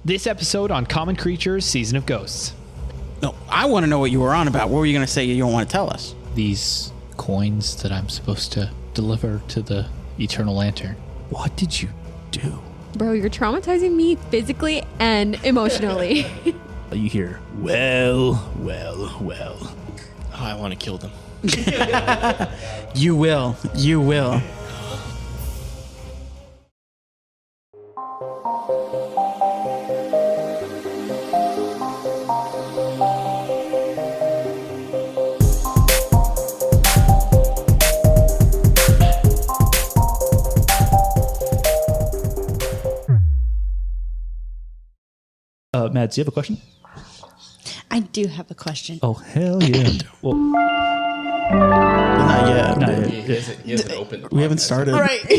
This episode on Common Creatures, Season of Ghosts. No, I want to know what you were on about. What were you going to say you don't want to tell us? These coins that I'm supposed to deliver to the Eternal Lantern. What did you do? Bro, you're traumatizing me physically and emotionally. You hear, well. Oh, I want to kill them. You will. You will. Mads, do you have a question? I do have a question. Oh, hell yeah. Well, Not yet. not yet. He hasn't opened. We haven't started. All right. Too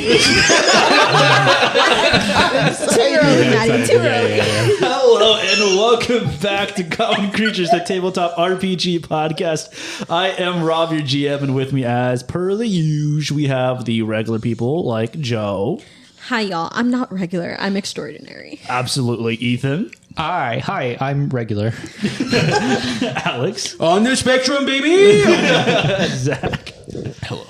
early, Maddie. Too early. Hello and welcome back to Common Creatures, the tabletop RPG podcast. I am Rob, your GM, and with me, as per the usual, we have the regular people like Joe. Hi, y'all. I'm not regular. I'm extraordinary. Absolutely, Ethan. Hi, I'm regular. Alex. On the spectrum, baby. Zach. Hello.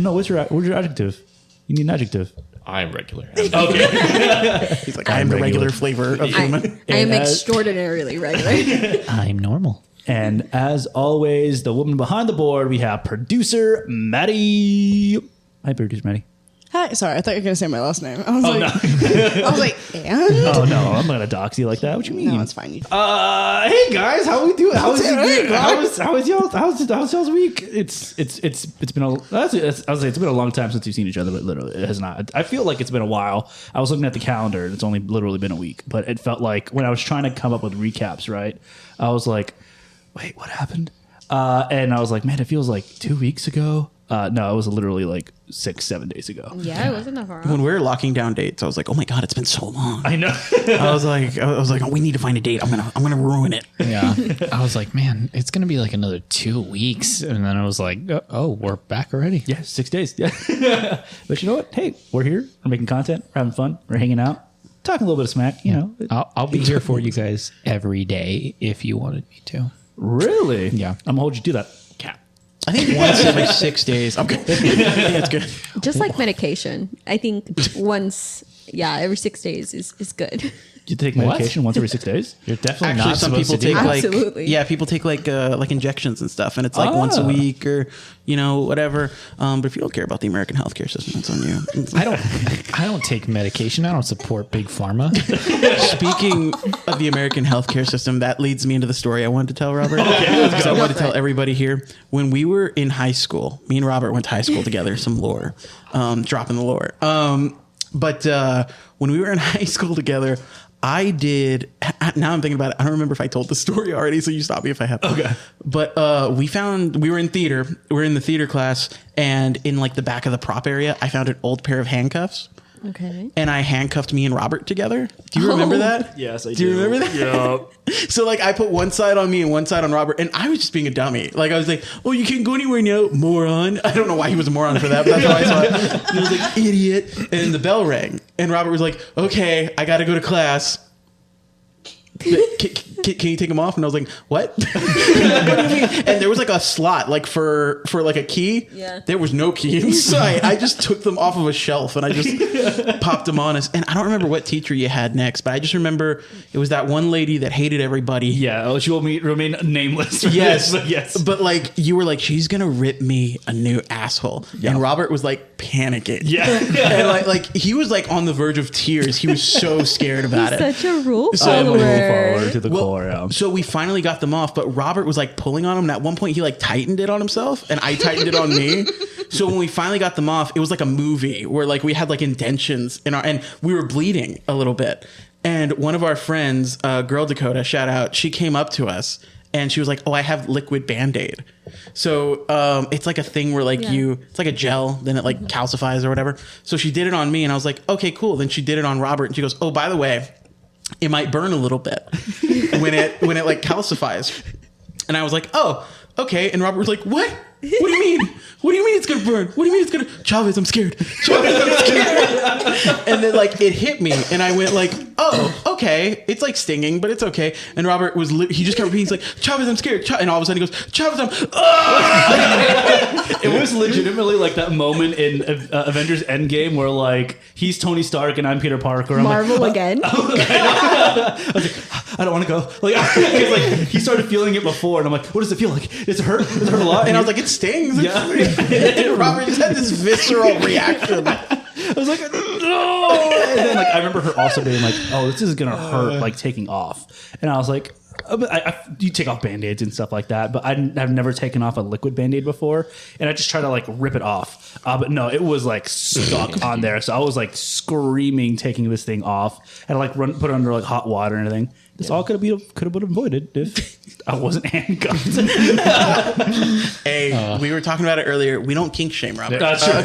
No, what's your adjective? You need an adjective. I'm regular. Okay. He's like, I'm the regular flavor of human. I am And as- extraordinarily regular. I'm normal. And as always, the woman behind the board, we have producer Maddie. Hi, producer Maddie. Hi. Sorry, I thought you were going to say my last name. I was Oh, and? Oh, no, I'm not going to dox you like that. What you mean? No, it's fine. Hey guys, how we doing? How was your Hey, week? How's y'all's week? It's been a I was say it's been a long time since we've seen each other, but literally it has not. I feel like it's been a while. I was looking at the calendar and it's only literally been a week, but it felt like when I was trying to come up with recaps, right? I was like, wait, what happened? And I was like, man, it feels like 2 weeks ago. No, it was literally like 6-7 days ago. Yeah, it wasn't that far off. When we were locking down dates, I was like, oh my God, it's been so long. I know. I was like, oh, we need to find a date. I'm gonna ruin it. Yeah. I was like, man, it's going to be like another 2 weeks. And then I was like, oh, we're back already. Yeah, 6 days. Yeah. But you know what? Hey, we're here. We're making content. We're having fun. We're hanging out. Talking a little bit of smack, you know. I'll be here for you guys every day if you wanted me to. Really? Yeah. I'm gonna hold you to that. Cat. I think once every 6 days. Okay. Yeah, it's good. Just like medication. I think once, every 6 days is good. You take medication once every 6 days? You're definitely Actually, not some supposed people to do take that. Absolutely. people take like injections and stuff, and it's like once a week or whatever. But if you don't care about the American healthcare system, that's on you. I don't take medication. I don't support big pharma. Speaking of the American healthcare system, that leads me into the story I wanted to tell Robert. Because I wanted to tell everybody here. When we were in high school, me and Robert went to high school together. Some lore, dropping the lore. But when we were in high school together, I did. Now I'm thinking about it. I don't remember if I told the story already, so you stop me if I have. Okay. But we were in theater. We were in the theater class, and in like the back of the prop area, I found an old pair of handcuffs. Okay. And I handcuffed me and Robert together. Do you remember that? Yes, I do. Do you remember that? Yeah. So like I put one side on me and one side on Robert, and I was just being a dummy. Like I was like, "Oh, you can't go anywhere now, moron." I don't know why he was a moron for that, but that's how I saw it. And I was like, "Idiot!" And then the bell rang, and Robert was like, "Okay, I got to go to class. Can you take them off?" And I was like, "What?" What do you mean? And there was like a slot, like for like a key. Yeah. There was no key inside. I just took them off of a shelf and I just popped them on us. And I don't remember what teacher you had next, but I just remember it was that one lady that hated everybody. Yeah. She will remain nameless. Yes. But yes. But like you were like, she's gonna rip me a new asshole. Yeah. And Robert was like panicking. Yeah. And like he was like on the verge of tears. He was so scared about it. Such a rule So- I'm a rule follower. follower to the core. Yeah. So we finally got them off, but Robert was like pulling on them. And at one point he like tightened it on himself and I tightened it on me. So when we finally got them off, it was like a movie where like we had like indentions in and we were bleeding a little bit. And one of our friends, girl Dakota, shout out, she came up to us and she was like, "Oh, I have liquid Band-Aid." So it's like a thing where like it's like a gel, then it like calcifies or whatever. So she did it on me and I was like, "Okay, cool." Then she did it on Robert and she goes, "Oh, by the way, it might burn a little bit when it like calcifies." And I was like, "Oh, okay." And Robert was like, "What? What do you mean? What do you mean it's gonna burn? What do you mean it's gonna? Chavez, I'm scared. Chavez, I'm scared. And then like it hit me, and I went like, oh, okay. It's like stinging, but it's okay. And Robert was he just kept repeating, he's like, Chavez, I'm scared. And all of a sudden he goes, Chavez, I'm. It was legitimately like that moment in Avengers Endgame where like he's Tony Stark and I'm Peter Parker. I'm Marvel again. I was like, I don't want to go. Like, because like he started feeling it before, and I'm like, what does it feel like? It's hurt. It's hurt a lot. And I was like, it stings. Yeah. And Robert just had this visceral reaction. I was like, no. And then like I remember her also being like, oh, this is gonna hurt, like taking off. And I was like, you take off Band-Aids and stuff like that, but I've never taken off a liquid Band-Aid before, and I just try to like rip it off. But no, it was like stuck on there, so I was like screaming, taking this thing off, and like put it under like hot water and everything. This all could have been avoided if I wasn't handcuffed. Hey, we were talking about it earlier. We don't kink shame, Robert. That's true. I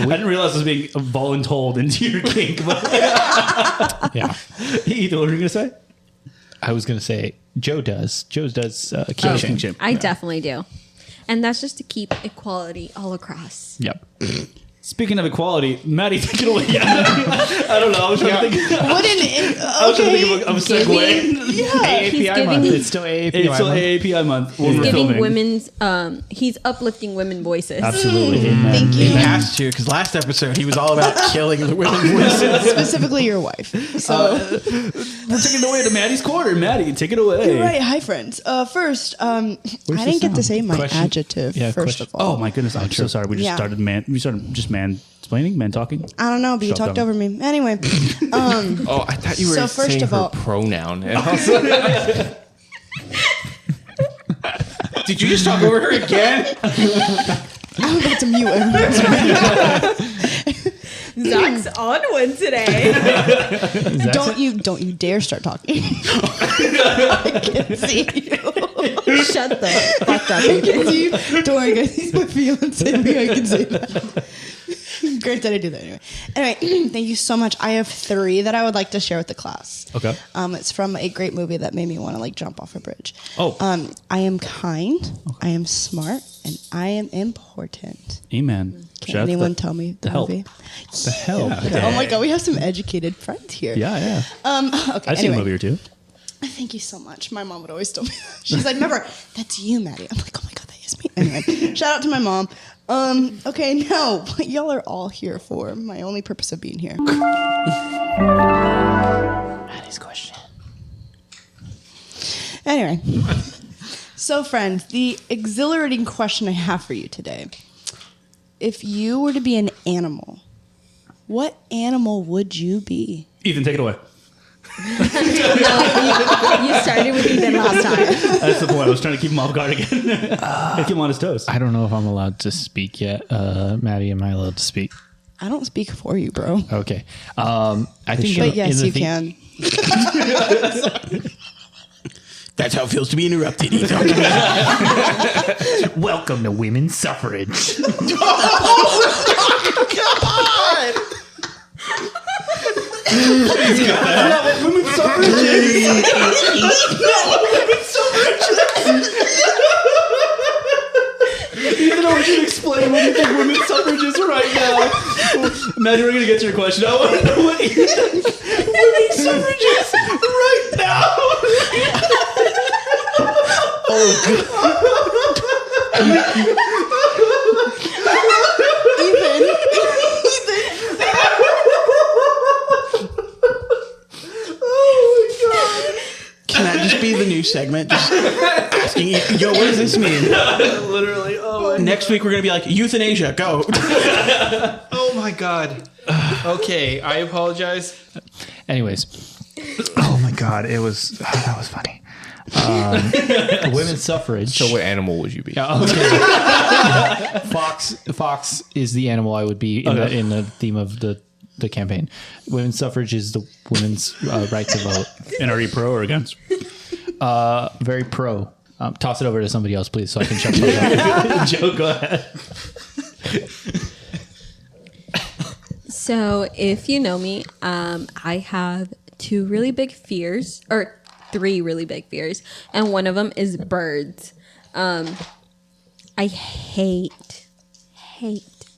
didn't realize I was being voluntold into your kink. But Yeah. Ethan, what were you gonna say? I was going to say Joe does. Joe does kink Kink shame. shame. I definitely do. And that's just to keep equality all across. Yep. Speaking of equality, Maddie, take it away. I don't know. I was trying to think. What I was trying to think of a segue. He's AAPI giving- month. It's still AAPI It's still month. AAPI month. When we're Giving filming. women's, he's uplifting women voices. Absolutely. Amen. Thank He you. has to, because last episode he was all about killing the women's voices. Specifically your wife. So We're taking it away to Maddie's corner. Maddie, take it away. you're right. Hi, friends. First, I didn't get to say my Question? adjective. Yeah, first question. of all, Oh my goodness, I'm so sorry. We just Yeah. started just man-splaining, man-talking. I don't know, but you Shut talked down. over me. Anyway, Oh, I thought you were So first saying of her all- pronoun. And I was like, Did you just talk over her again? I'm about to mute everyone. Zach's on one today. Don't you dare start talking. I can see you. Shut the fuck up. I can see you. Don't worry, guys. He's my fiance. I can say that. Great that I do that anyway. Anyway, thank you so much. I have 3 that I would like to share with the class. Okay. It's from a great movie that made me want to like jump off a bridge. Oh. I am kind. I am smart, and I am important. Amen. Can anyone tell me the Help. movie? The hell? Oh my god, we have some educated friends here. Yeah. Okay. I've seen a anyway. movie or two. Thank you so much. My mom would always tell me that. She's like, remember, that's you, Maddie. I'm like, oh my God, that is me. Anyway, shout out to my mom. Okay, now, what y'all are all here for, my only purpose of being here. Maddie's question. Anyway, so friends, the exhilarating question I have for you today. If you were to be an animal, what animal would you be? Ethan, take it away. You started with Ethan last time. That's the point. I was trying to keep him off guard again. Keep him on his toes. I don't know if I'm allowed to speak yet. Maddie, am I allowed to speak? I don't speak for you, bro. Okay. I think. But yes, you can. That's how it feels to be interrupted, Ethan. Welcome to women's suffrage. Women's suffrages. Ethan, I want you to explain what you think women's suffrage is right now. Maddie, we're going to get to your question. I want to know what you think women's suffrage is right now. Can that just be the new segment? Just asking, yo, what does this mean? Literally, oh my. Next week we're gonna be like euthanasia. Go. oh my god. Okay, I apologize. Anyways. Oh my God. That was funny. Women's suffrage. So what animal would you be? Okay. Fox is the animal I would be in the theme of the campaign. Women's suffrage is the women's right to vote. And are you pro or against? Very pro. Toss it over to somebody else, please, so I can check that. Joe, go ahead. So, if you know me, I have 2 really big fears, or 3 really big fears, and one of them is birds. I I hate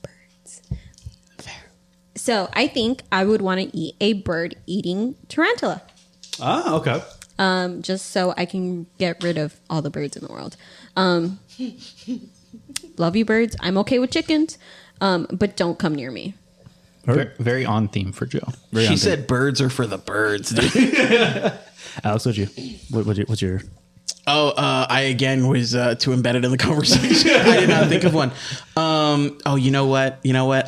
birds. So I think I would want to eat a bird-eating tarantula. Ah, okay. Just so I can get rid of all the birds in the world. Love you, birds. I'm okay with chickens, but don't come near me. Very on theme for Joe. She said birds are for the birds, dude. Alex, what's your? I again was too embedded in the conversation. I did not think of one. You know what?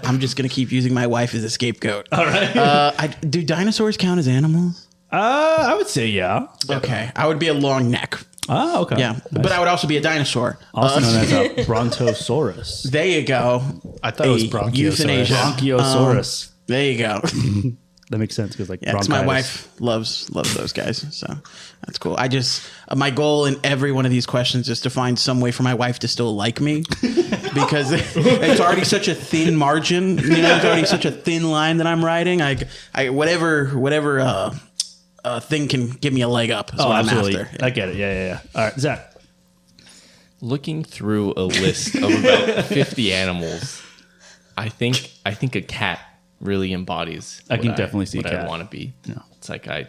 I'm just gonna keep using my wife as a scapegoat. All right. Do dinosaurs count as animals? I would say yeah. Okay, I would be a long neck. Ah, okay. Yeah, but I would also be a dinosaur. Also known as a brontosaurus. There you go. I thought it was A Bronchiosaurus. euthanasia. Bronchiosaurus. There you go. That makes sense because like Yeah, 'cause my wife loves those guys, so that's cool. I just my goal in every one of these questions is to find some way for my wife to still like me, because it's already such a thin margin. It's already such a thin line that I'm riding. I whatever thing can give me a leg up. Is what absolutely. I'm after. I get it. Yeah. All right, Zach. Looking through a list of about 50 animals, I think a cat really embodies. I can definitely see a what cat. I want to be. No. It's like I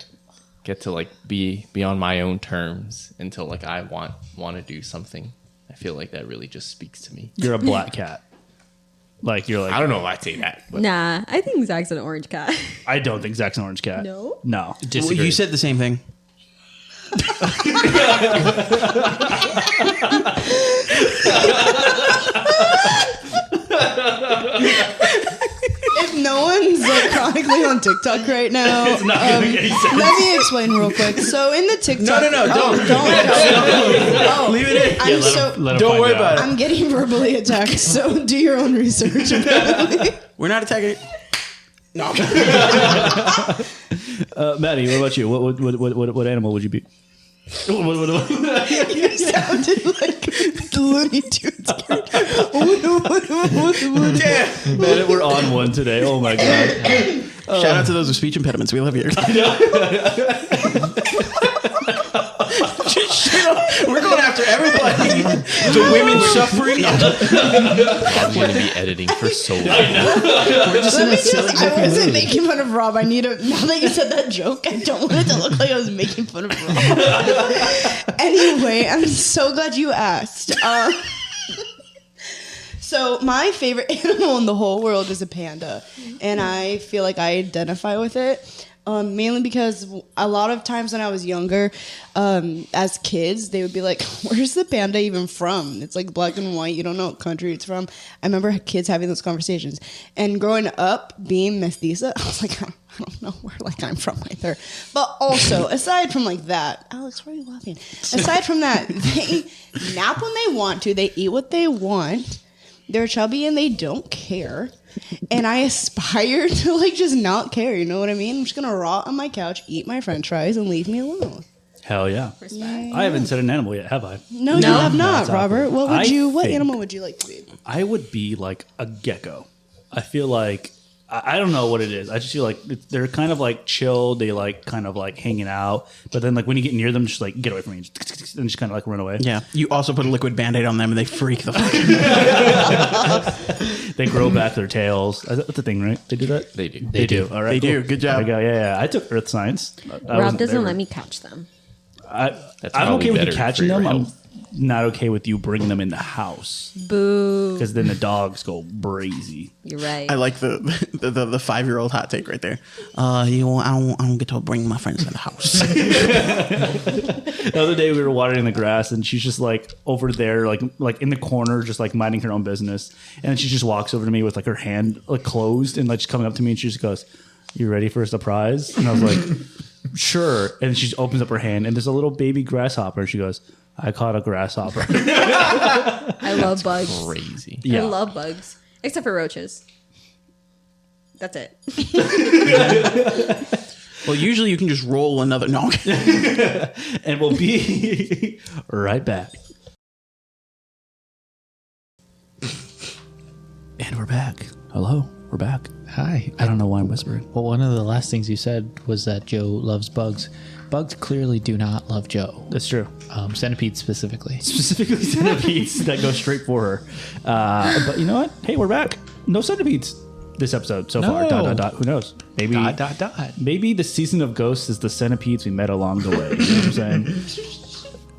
get to like be on my own terms until like I want to do something. I feel like that really just speaks to me. You're a black cat. Like you're like I don't know if I'd say that, but Nah, I think Zach's an orange cat. I don't think Zach's an orange cat. No? No. Well, you said the same thing. If no one's like chronically on TikTok right now, It's not gonna make any sense. let me explain real quick. So in the TikTok, No, don't. Oh, Leave it in. I'm so Don't worry about it. I'm getting verbally attacked. So do your own research. We're not attacking it. No. Maddie, what about you? What animal would you be? You sounded like the Looney Tunes character. Man, we're on one today. Oh my god. Shout out to those with speech impediments. We love you. We're going after everybody. The women suffering. I'm going to be editing for so long. We're just in a silly I goofy wasn't mood. making fun of Rob. Now that you said that joke, I don't want it to look like I was making fun of Rob. Anyway, I'm so glad you asked. So my favorite animal in the whole world is a panda, and I feel like I identify with it. Mainly because a lot of times when I was younger, as kids, they would be like, where's the panda even from? It's like black and white. You don't know what country it's from. I remember kids having those conversations. And growing up, being mestiza, I was like, I don't know where like I'm from either. But also, aside from like that, Alex, why are you laughing? Aside from that, they nap when they want to. They eat what they want. They're chubby and they don't care. And I aspire to like just not care. You know what I mean? I'm just gonna rot on my couch, eat my French fries, and leave me alone. Hell yeah. I haven't said an animal yet, have I? No, you have not, That's Robert. awkward. What would you? What think animal would you like to be? I would be like a gecko. I feel like I don't know what it is. I just feel like they're kind of like chill. They like kind of like hanging out, but then like when you get near them, just like get away from me, and just kind of like run away. Yeah. You also put a liquid Band-Aid on them and they freak the fuck out. They grow back their tails. That's the thing, right? They do that. They do. They do. All right. They do. cool. Good job. There we go. Yeah. I took Earth Science. Rob doesn't let me catch them. I'm probably okay with you better catching for your them. I'm health. not okay with you bringing them in the house Boo. because then the dogs go brazy. You're right. I like the 5-year-old hot take right there. I don't get to bring my friends in the house. The other day we were watering the grass and she's just like over there, like in the corner, just like minding her own business. And then she just walks over to me with like her hand like closed and like just coming up to me and she just goes, "You ready for a surprise?" And I was like, "Sure." And she just opens up her hand and there's a little baby grasshopper. She goes, "I caught a grasshopper." I love bugs. Crazy. Yeah. I love bugs, except for roaches. That's it. Well, usually you can just roll another. No. And we'll be right back. And we're back. Hello. We're back. Hi. I don't know why I'm whispering. Well, one of the last things you said was that Joe loves bugs. Bugs clearly do not love Joe. That's true. Centipedes specifically. Specifically centipedes that go straight for her. But you know what? Hey, we're back. No centipedes this episode so far. Who knows? Maybe. Maybe the season of ghosts is the centipedes we met along the way. You know what I'm saying?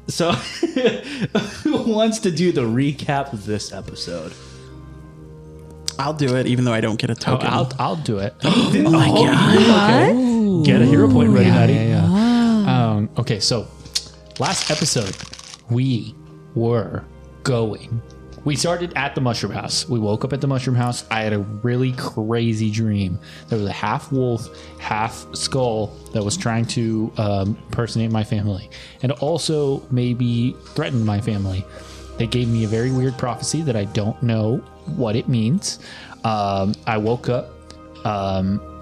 So, who wants to do the recap of this episode? I'll do it, even though I don't get a token. I'll do it. Oh my god! Okay. Get a hero point ready, Maddie. Okay, so last episode we were going. We started at the mushroom house. We woke up at the mushroom house. I had a really crazy dream. There was a half wolf, half skull that was trying to impersonate my family and also maybe threaten my family. They gave me a very weird prophecy that I don't know what it means. I woke up.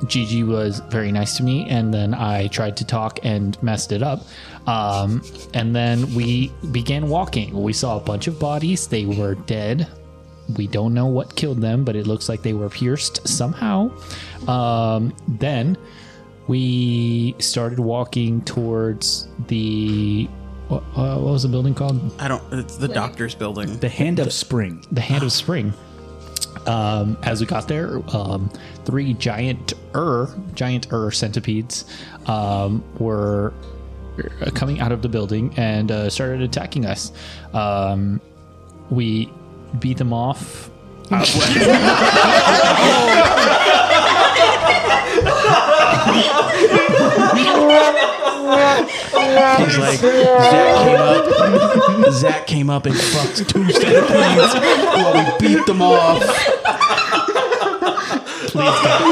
Gigi was very nice to me, and then I tried to talk and messed it up. And then we began walking. We saw a bunch of bodies. They were dead. We don't know what killed them, but it looks like they were pierced somehow. Then we started walking towards the... What was the building called? It's the doctor's building. The Hand of Spring. The Hand of Spring. As we got there, 3 giant centipedes were coming out of the building and started attacking us. We beat them off. He's like, Zach came up and fucked 2 centipedes while we beat them off. Please God.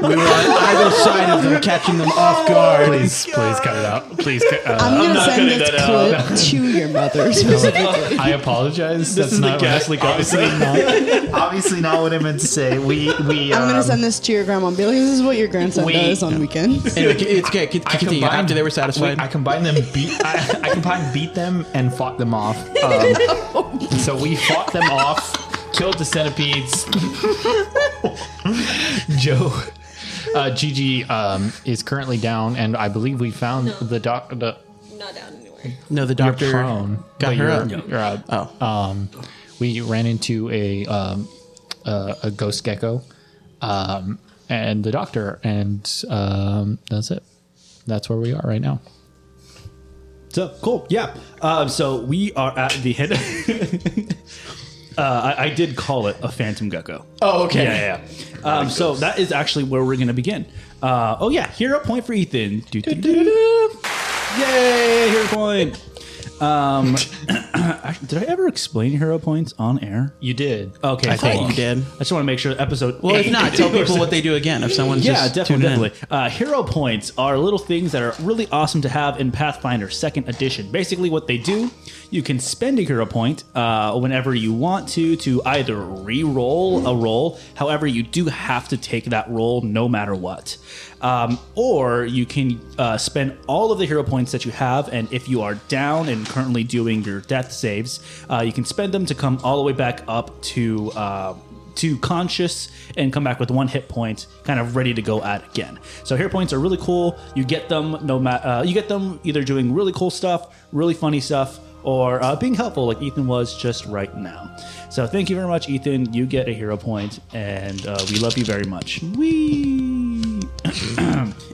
We were on either side of them, catching them off guard. Please cut it out. Please. I'm going to send this clip to your mother specifically. I apologize. This is the ghastly Obviously not what I meant to say. We. I'm going to send this to your grandma and be like, this is what your grandson does on weekends. Anyway, it's okay. Continue. After they were satisfied. I combined them. I combined beat them and fought them off. So we fought them off. Killed the centipedes. Gigi is currently down, and I believe we found the doctor. Not down anywhere. No, the doctor prone, got her up. You're up. Oh. We ran into a ghost gecko, and the doctor, and that's it. That's where we are right now. So cool. Yeah. So we are at the head. I did call it a phantom gecko. Oh, okay. Yeah. So that is actually where we're going to begin. Hero point for Ethan. Yay, hero point. Did I ever explain hero points on air? You did. Okay, I thought you did. I just want to make sure the episode. Well, if not, tell people what they do again. If someone's just definitely. Hero points are little things that are really awesome to have in Pathfinder 2nd Edition. Basically, what they do, you can spend a hero point whenever you want to either re-roll a roll. However, you do have to take that roll no matter what. Or you can spend all of the hero points that you have, and if you are down and currently doing your death saves, you can spend them to come all the way back up to conscious and come back with 1 hit point, kind of ready to go at again. So hero points are really cool. You get them you get them either doing really cool stuff, really funny stuff, or being helpful like Ethan was just right now. So thank you very much, Ethan. You get a hero point, and we love you very much. Wee.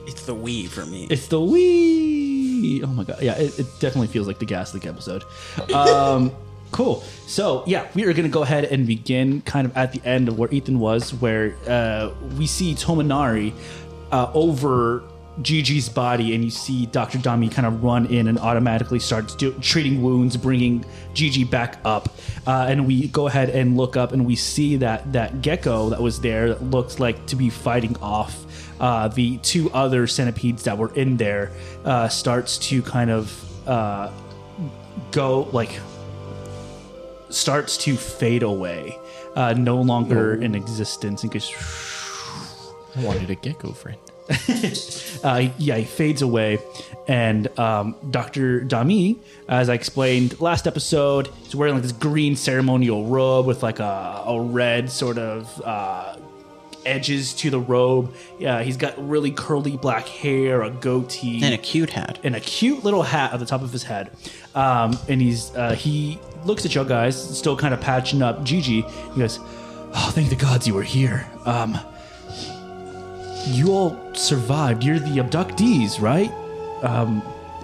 It's the Wii for me. It's the Wii. Oh my god. Yeah, it definitely feels like the Gaslick episode. Cool. So yeah, we are going to go ahead and begin kind of at the end of where Ethan was, where we see Tominari over Gigi's body, and you see Dr. Dami kind of run in and automatically starts treating wounds, bringing Gigi back up. And we go ahead and look up, and we see that gecko that was there that looks like to be fighting off the 2 other centipedes that were in there, starts to kind of starts to fade away, no longer in existence, and goes. I wanted a gecko friend. He fades away. And Dr. Dami, as I explained last episode, is wearing like this green ceremonial robe with like a red sort of edges to the robe. Yeah, he's got really curly black hair, a goatee, And a cute hat. and a cute little hat at the top of his head. And he looks at you guys, still kind of patching up Gigi. He goes, "Oh, thank the gods you were here. You all survived. You're the abductees, right?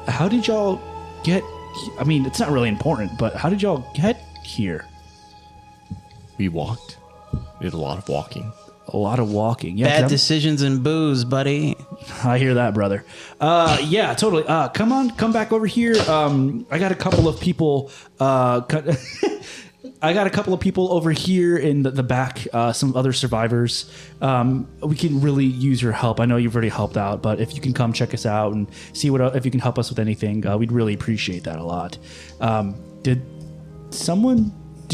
How did y'all get? I mean, it's not really important, but how did y'all get here?" We walked. We did a lot of walking. A lot of walking. Yeah, Bad decisions and booze, buddy. I hear that, brother. Yeah, totally. Come back over here. I got a couple of people. I got a couple of people over here in the back. Some other survivors. We can really use your help. I know you've already helped out, but if you can come check us out and see if you can help us with anything, we'd really appreciate that a lot. Did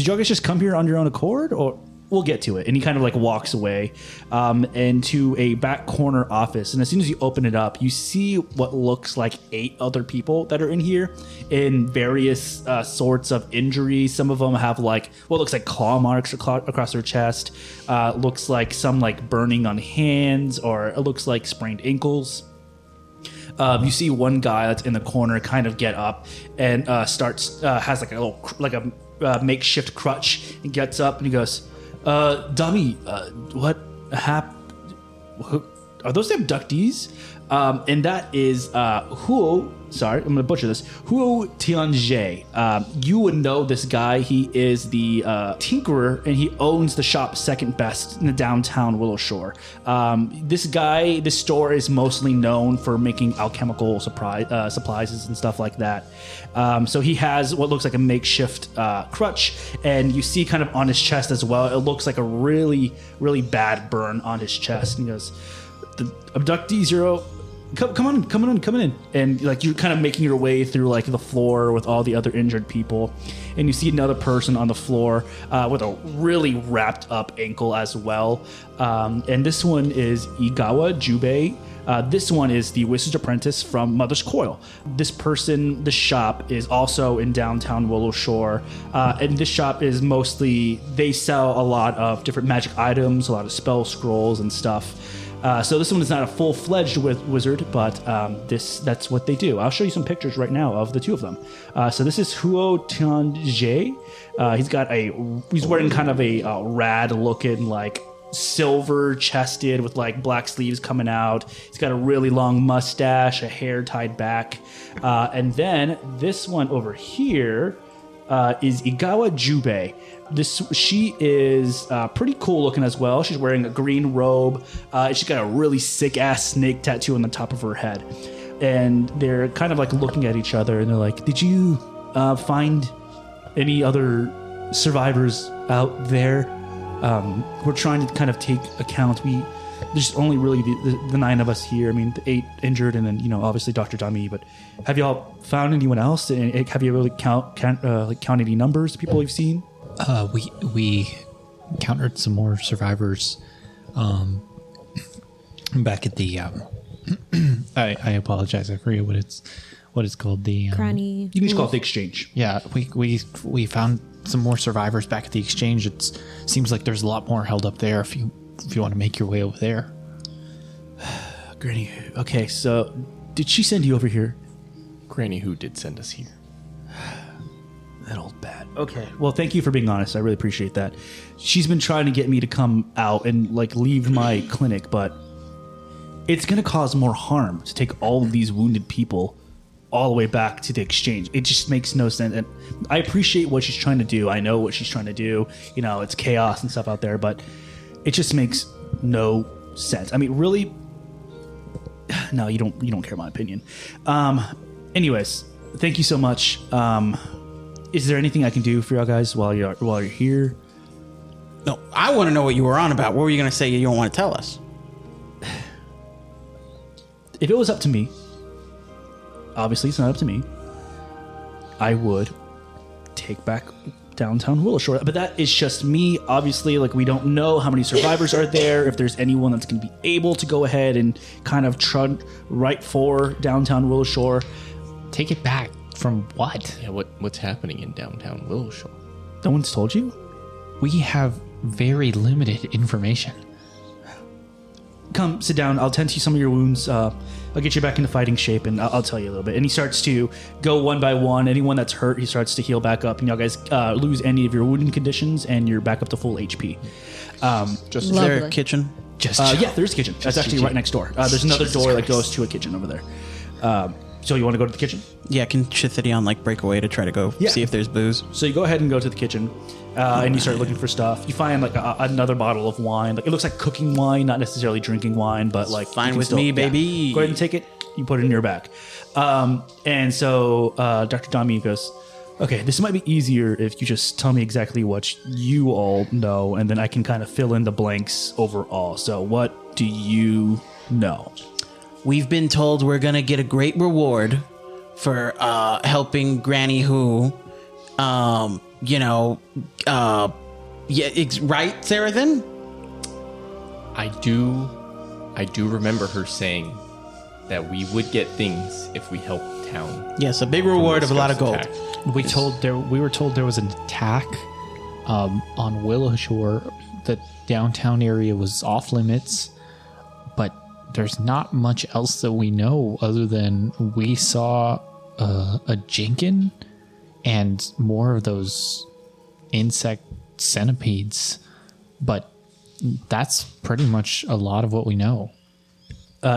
y'all guys just come here on your own accord, or? We'll get to it. And he kind of like walks away into a back corner office. And as soon as you open it up, you see what looks like 8 other people that are in here in various sorts of injuries. Some of them have like what looks like claw marks across their chest. Looks like some like burning on hands, or it looks like sprained ankles. You see one guy that's in the corner kind of get up and has like a makeshift crutch, and gets up and he goes, Dami, what happened? Are those the abductees? And that is Huo. Sorry, I'm going to butcher this. Huo Tianjie. You would know this guy. He is the tinkerer, and he owns the shop Second Best in the downtown Willow Shore. This store is mostly known for making alchemical supplies and stuff like that. So he has what looks like a makeshift crutch, and you see kind of on his chest as well, it looks like a really, really bad burn on his chest. And he goes, "The abductees, you're... Come on in. And like you're kind of making your way through like the floor with all the other injured people, and you see another person on the floor with a really wrapped up ankle as well. And this one is Igawa Jubei. This one is the Wizard's Apprentice from Mother's Coil. This shop is also in downtown Willow Shore. And this shop is they sell a lot of different magic items, a lot of spell scrolls and stuff. So this one is not a full-fledged wizard, but that's what they do. I'll show you some pictures right now of the two of them. So this is Huo Tianjie. He's wearing kind of a rad-looking, like, silver-chested with, like, black sleeves coming out. He's got a really long mustache, a hair tied back. And then this one over here is Igawa Jubei. She is pretty cool looking as well. She's wearing a green robe. She's got a really sick ass snake tattoo on the top of her head. And they're kind of like looking at each other, and they're like, "Did you find any other survivors out there? We're trying to kind of take account. There's only really the 9 of us here. I mean, the 8 injured, and then obviously Dr. Dami. But have y'all found anyone else? And have you really count any numbers of people you've seen?" We encountered some more survivors back at the I apologize, I forget what it's called, the Granny. You can just call it the exchange. yeah, we found some more survivors back at the exchange. It seems like there's a lot more held up there if you want to make your way over there. Granny, okay, so did she send you over here? Granny Who did send us here. That old bat. Okay. Well, thank you for being honest. I really appreciate that. She's been trying to get me to come out and like leave my clinic, but it's going to cause more harm to take all of these wounded people all the way back to the exchange. It just makes no sense. And I appreciate what she's trying to do. I know what she's trying to do. It's chaos and stuff out there, but it just makes no sense. I mean, really? No, you don't care my opinion. Anyways, thank you so much. Is there anything I can do for y'all guys while you're here? No, I want to know what you were on about. What were you going to say you don't want to tell us? If it was up to me, obviously it's not up to me, I would take back downtown Willowshore. But that is just me. Obviously, like we don't know how many survivors are there, if there's anyone that's going to be able to go ahead and kind of trud right for downtown Willowshore. Take it back from what? Yeah, what's happening in downtown Willowshore? No one's told you? We have very limited information. Come, sit down. I'll tend to some of your wounds. I'll get you back into fighting shape, and I'll tell you a little bit. And he starts to go one by one. Anyone that's hurt, he starts to heal back up. And y'all guys lose any of your wounding conditions, and you're back up to full HP. Is there a kitchen? Yeah, there's a kitchen. That's actually right next door. There's another door that goes to a kitchen over there. So you want to go to the kitchen? Yeah, can Chithidion like break away to try to go see if there's booze? So you go ahead and go to the kitchen, and you start looking for stuff. You find like another bottle of wine. Like it looks like cooking wine, not necessarily drinking wine, but like Fine you can with me, baby. Go ahead and take it. You put it in your bag. And so Dr. Dami goes, okay, this might be easier if you just tell me exactly what you all know, and then I can kind of fill in the blanks overall. So what do you know? We've been told we're gonna get a great reward for helping Granny Who. Right, Sarathan? I do remember her saying that we would get things if we helped town. Yes, a big reward of a lot of gold. Attack. We were told there was an attack on Willowshore. The downtown area was off limits, but there's not much else that we know other than we saw a Jinkin and more of those insect centipedes, but that's pretty much a lot of what we know.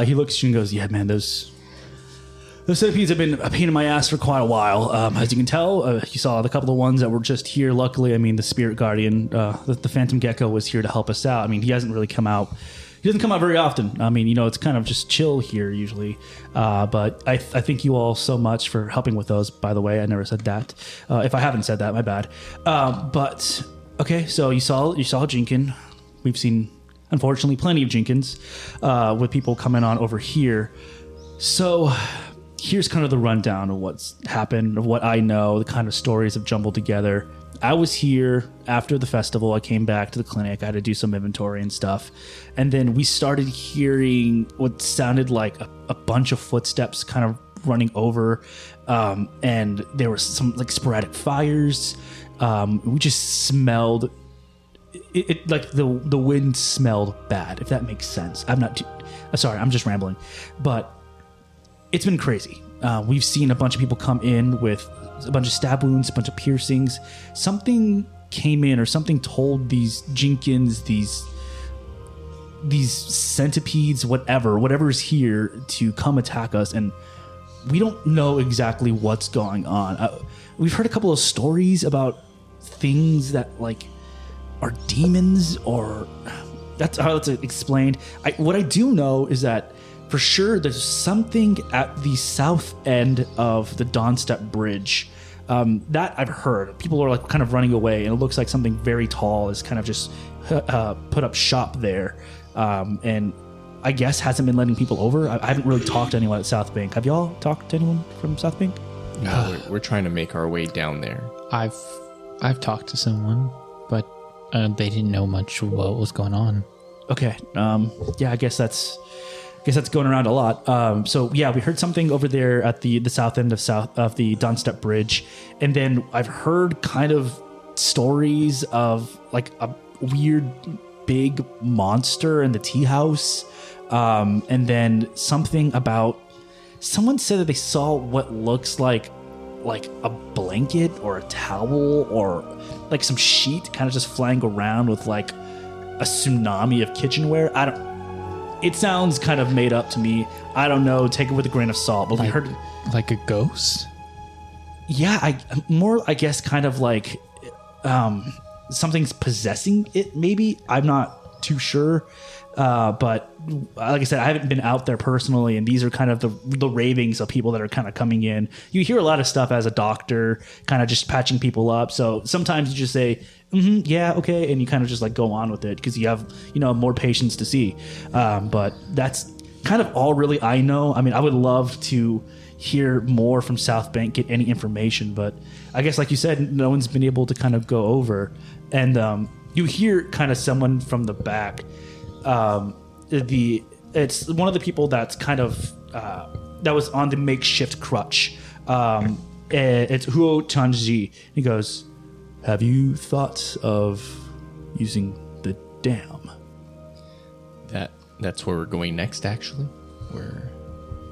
He looks at you and goes, yeah, man, those centipedes have been a pain in my ass for quite a while. As you can tell, you saw the couple of ones that were just here. Luckily, I mean, the Spirit Guardian, the Phantom Gecko was here to help us out. I mean, he hasn't really come out. He doesn't come out very often. I mean, it's kind of just chill here usually. But I thank you all so much for helping with those, by the way. I never said that. If I haven't said that, my bad. But, okay, so you saw Jinkin. We've seen, unfortunately, plenty of Jinkins with people coming on over here. So here's kind of the rundown of what's happened, of what I know, the kind of stories have jumbled together. I was here after the festival. I came back to the clinic. I had to do some inventory and stuff. And then we started hearing what sounded like a bunch of footsteps kind of running over. And there were some like sporadic fires. We just smelled it like the wind smelled bad, if that makes sense. Sorry, I'm just rambling. But it's been crazy. We've seen a bunch of people come in with a bunch of stab wounds, a bunch of piercings. Something came in, or something told these Jinkins, these centipedes, whatever's here, to come attack us. And we don't know exactly what's going on. We've heard a couple of stories about things that like are demons, or that's how it's explained. What I do know is that for sure there's something at the south end of the Dawnstep Bridge that I've heard. People are like kind of running away, and it looks like something very tall is kind of just put up shop there, and I guess hasn't been letting people over. I haven't really talked to anyone at South Bank. Have y'all talked to anyone from South Bank? No, we're trying to make our way down there. I've talked to someone, but they didn't know much of what was going on. Okay. Yeah, I guess that's going around a lot. So yeah, we heard something over there at the south end of the Dawnstep Bridge, and then I've heard kind of stories of like a weird big monster in the tea house, and then something about someone said that they saw what looks like a blanket or a towel or like some sheet kind of just flying around with like a tsunami of kitchenware. It sounds kind of made up to me. I don't know. Take it with a grain of salt. But we heard like a ghost. Yeah, I guess kind of like something's possessing it. Maybe I'm not too sure. But like I said, I haven't been out there personally, and these are kind of the ravings of people that are kind of coming in. You hear a lot of stuff as a doctor, kind of just patching people up. So sometimes you just say, yeah, okay, and you kind of just like go on with it because you have more patients to see. But that's kind of all really I know. I mean, I would love to hear more from South Bank, get any information, but I guess like you said, no one's been able to kind of go over. And you hear kind of someone from the back. It's one of the people that's kind of that was on the makeshift crutch. It's Huo Chanji. He goes, "Have you thought of using the dam?" That's where we're going next. Actually, we're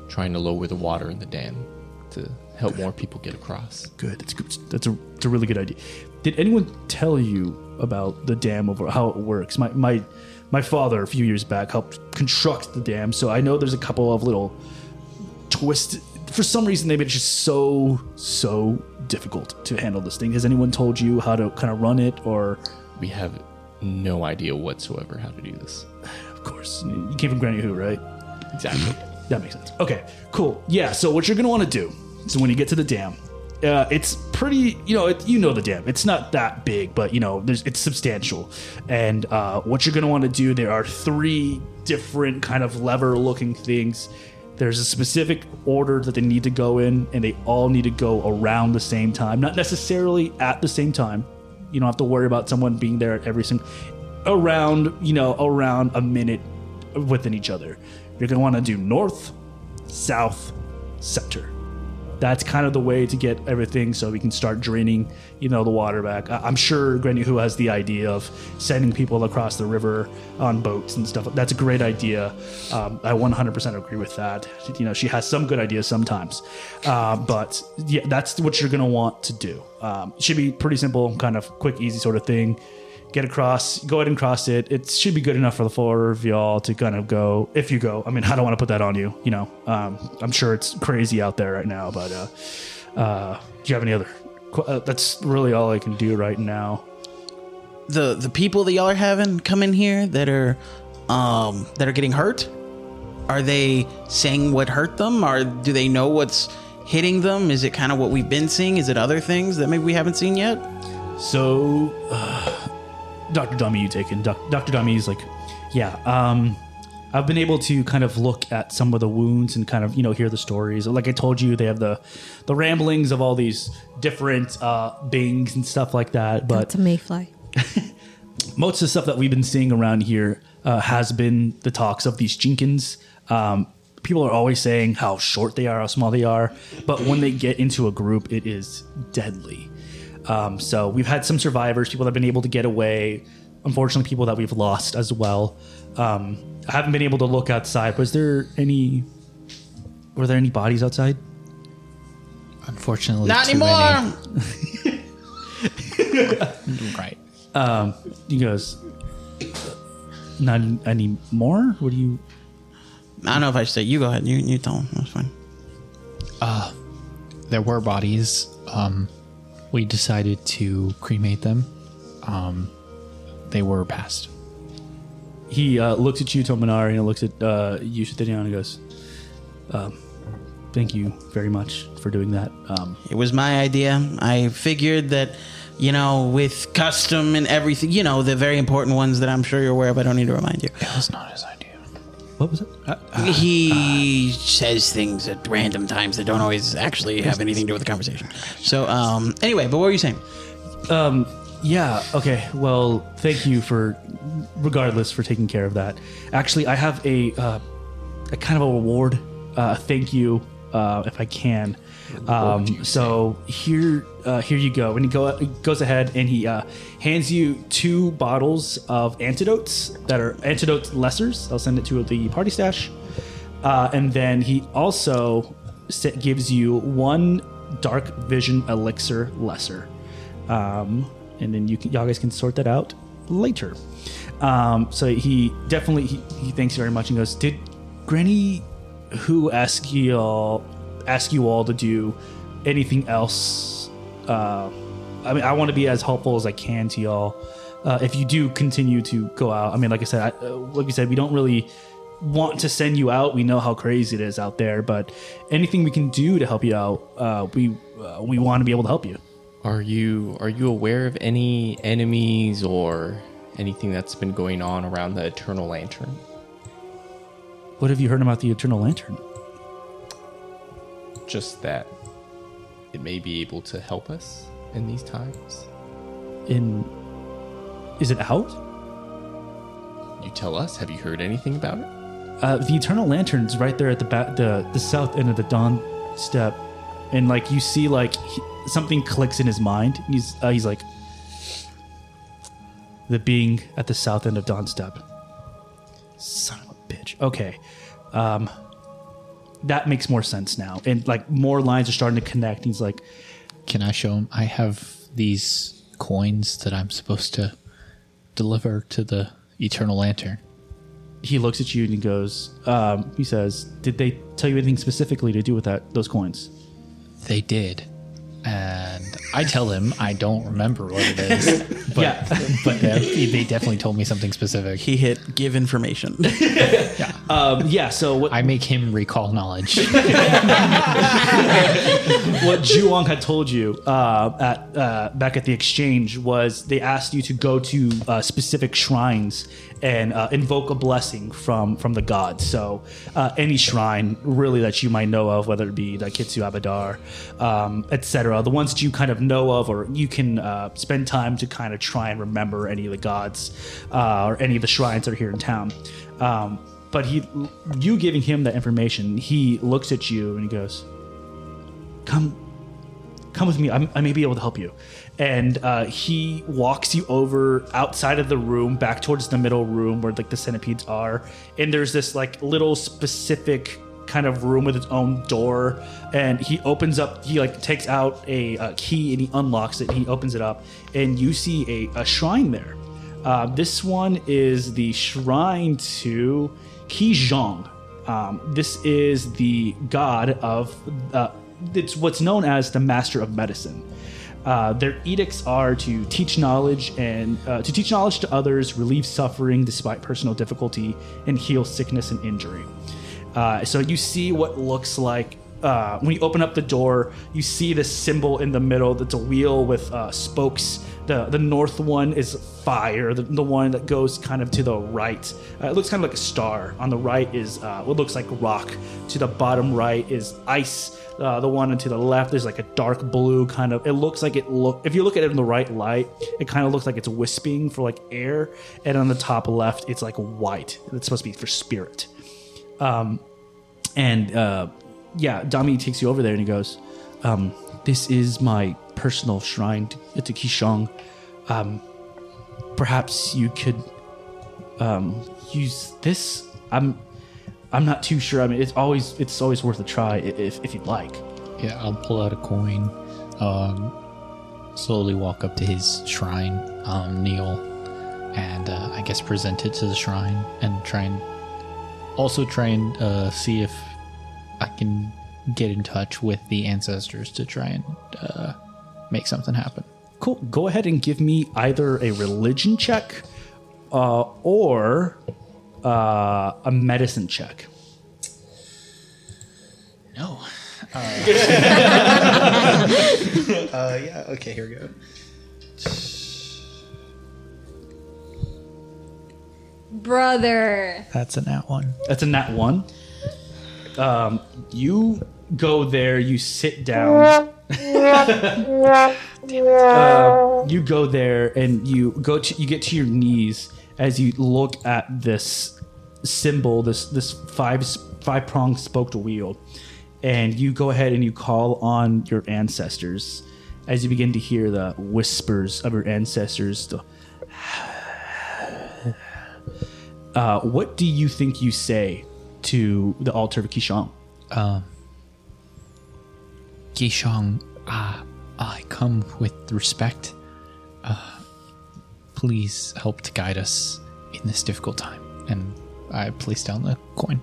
trying to lower the water in the dam to help more people get across. Good. That's good. It's a really good idea. Did anyone tell you about the dam over how it works? My father a few years back helped construct the dam, so I know there's a couple of little twists. For some reason, maybe it's just so difficult to handle this thing. Has anyone told you how to kind of run it, or? We have no idea whatsoever how to do this. Of course, you came from Granny Who, right? Exactly. That makes sense. Okay, cool. Yeah, so what you're going to want to do, so when you get to the dam, it's pretty, you know the dam. It's not that big, but, it's substantial. And what you're going to want to do, there are 3 different kind of lever-looking things. There's a specific order that they need to go in, and they all need to go around the same time. Not necessarily at the same time. You don't have to worry about someone being there at every single... around a minute within each other. You're going to want to do north, south, center. That's kind of the way to get everything so we can start draining, the water back. I'm sure Granny Who has the idea of sending people across the river on boats and stuff. That's a great idea. I 100% agree with that. She has some good ideas sometimes. But yeah, that's what you're going to want to do. It should be pretty simple, kind of quick, easy sort of thing. Get across, go ahead and cross it. It should be good enough for the 4 of y'all to kind of go, if you go. I mean, I don't want to put that on you, I'm sure it's crazy out there right now, but do you have any other? That's really all I can do right now. The people that y'all are having come in here that are getting hurt, are they saying what hurt them, or do they know what's hitting them? Is it kind of what we've been seeing? Is it other things that maybe we haven't seen yet? So, Dr. Dami, you taken. Dr. Dami is like, yeah, I've been able to kind of look at some of the wounds and kind of, hear the stories. Like I told you, they have the ramblings of all these different beings and stuff like that. But That's a mayfly. most of the stuff that we've been seeing around here has been the talks of these Jenkins. People are always saying how short they are, how small they are. But when they get into a group, it is deadly. So we've had some survivors, people that have been able to get away. Unfortunately, people that we've lost as well. I haven't been able to look outside. Were there any bodies outside? Unfortunately, Not too anymore. many. Right. He goes, not any more? What do you... I don't know if I should say. You go ahead. You tell them. That's fine. There were bodies. We decided to cremate them. They were passed. He looks at you, Tominar, and he looks at you, Shitinian, and goes, thank you very much for doing that. It was my idea. I figured that, with custom and everything, the very important ones that I'm sure you're aware of, I don't need to remind you. It was not his idea. What was it? He says things at random times that don't always actually have anything to do with the conversation. So, anyway, but what were you saying? Yeah, okay. Well, thank you regardless, for taking care of that. Actually, I have a kind of a reward. Thank you, if I can. So here you go. And he goes ahead and he hands you 2 bottles of antidotes that are antidote lessers. I'll send it to the party stash. And then he also gives you 1 dark vision elixir lesser. And then y'all guys can sort that out later. So he definitely he thanks you very much and goes, did Granny Who ask you all to do anything else? I mean, I want to be as helpful as I can to y'all. If you do continue to go out, I mean, like I said, we don't really want to send you out. We know how crazy it is out there, but anything we can do to help you out, we want to be able to help you. Are you aware of any enemies or anything that's been going on around the Eternal Lantern? What have you heard about the Eternal Lantern? Just that it may be able to help us in these times. Is it out? You tell us. Have you heard anything about it? The Eternal Lantern's right there at the south end of the Dawn Step, and like you see, like something clicks in his mind. And he's like, the being at the south end of Dawn Step. Son of a bitch. Okay, that makes more sense now, and like more lines are starting to connect. He's like, Can I show him? I have these coins that I'm supposed to deliver to the Eternal Lantern. he looks at you and he goes, he says, "Did they tell you anything specifically to do with those coins?" They did. And I tell him I don't remember what it is. But, Yeah. but they definitely told me something specific. He hit give information. So what I make him recall knowledge. what Juwong had told you back at the exchange was they asked you to go to specific shrines and invoke a blessing from the gods. So any shrine really that you might know of, whether it be the Kitsu Abadar, etc., the ones that you kind of know of, or you can spend time to kind of try and remember any of the gods or any of the shrines that are here in town. But you giving him that information, he looks at you and he goes, come with me. I may be able to help you. And he walks you over outside of the room, back towards the middle room where like the centipedes are. And there's this like little specific kind of room with its own door. And he opens up, he like takes out a key and he unlocks it. And he opens it up and you see a shrine there. This one is the shrine to Qi Zhong. This is the god of, it's what's known as the Master of Medicine. Their edicts are to teach knowledge to others, relieve suffering despite personal difficulty, and heal sickness and injury. So you see what looks like when you open up the door, you see this symbol in the middle that's a wheel with spokes. The north one is fire. The one that goes kind of to the right, it looks kind of like a star. On the right is what looks like rock. To the bottom right is ice. The one to the left is like a dark blue kind of. It looks like if you look at it in the right light, it kind of looks like it's wisping for like air. And on the top left, it's like white. It's supposed to be for spirit. Dami takes you over there and he goes, this is my personal shrine to Qishong. Perhaps you could use this. I'm not too sure. I mean, it's always worth a try if you'd like. Yeah, I'll pull out a coin, slowly walk up to his shrine, kneel, and I guess present it to the shrine and try and see if I can get in touch with the ancestors to try and make something happen. Cool. Go ahead and give me either a religion check or a medicine check. No. Okay, here we go. Brother. That's a nat one. That's a nat 1. You go there, you sit down. You go there and you get to your knees as you look at this symbol, this five-pronged spoked wheel, and you go ahead and you call on your ancestors as you begin to hear the whispers of your ancestors. What do you think you say to the altar of Qishong? Qishong, I come with respect. Please help to guide us in this difficult time. And I place down the coin.